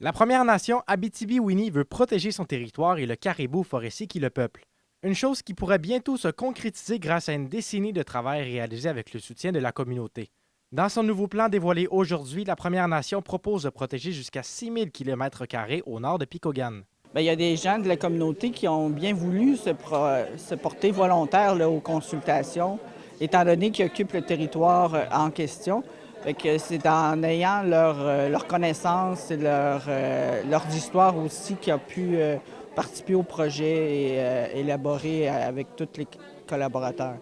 La Première Nation Abitibi-Winnie veut protéger son territoire et le caribou forestier qui le peuple. Une chose qui pourrait bientôt se concrétiser grâce à une décennie de travail réalisé avec le soutien de la communauté. Dans son nouveau plan dévoilé aujourd'hui, la Première Nation propose de protéger jusqu'à 6000 km² au nord de Picogan. Bien, il y a des gens de la communauté qui ont bien voulu se porter volontaires là, aux consultations, étant donné qu'ils occupent le territoire en question. Fait que c'est en ayant leur connaissance et leur histoire aussi qui a pu participer au projet et élaborer avec tous les collaborateurs.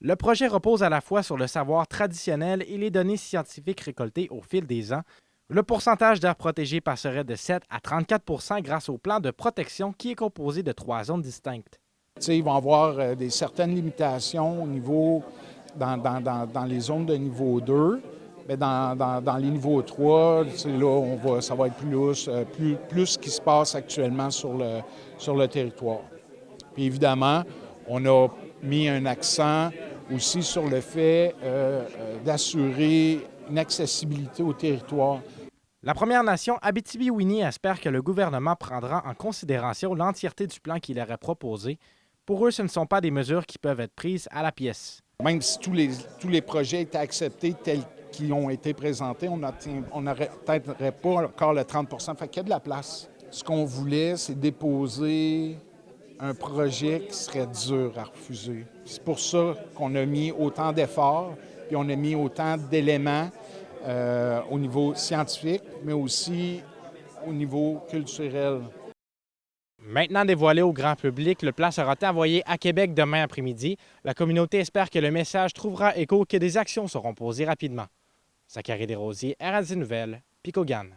Le projet repose à la fois sur le savoir traditionnel et les données scientifiques récoltées au fil des ans. Le pourcentage d'aires protégées passerait de 7 à 34 grâce au plan de protection qui est composé de 3 zones distinctes. Ils vont avoir certaines limitations au niveau, dans les zones de niveau 2. Mais dans les niveaux 3, là, ça va être plus lousse, plus ce qui se passe actuellement sur le territoire. Puis évidemment, on a mis un accent aussi sur le fait d'assurer une accessibilité au territoire. La Première Nation Abitibi-Winnie espère que le gouvernement prendra en considération l'entièreté du plan qu'il aurait proposé. Pour eux, ce ne sont pas des mesures qui peuvent être prises à la pièce. Même si tous les projets étaient acceptés tels qu'ils ont été présentés, on n'atteindrait pas encore le 30 %. Fait qu'il y a de la place. Ce qu'on voulait, c'est déposer un projet qui serait dur à refuser. C'est pour ça qu'on a mis autant d'efforts, puis on a mis autant d'éléments au niveau scientifique, mais aussi au niveau culturel. Maintenant dévoilé au grand public, le plan sera envoyé à Québec demain après-midi. La communauté espère que le message trouvera écho et que des actions seront posées rapidement. Zachary Desrosiers, RADI Nouvelles, Picogan.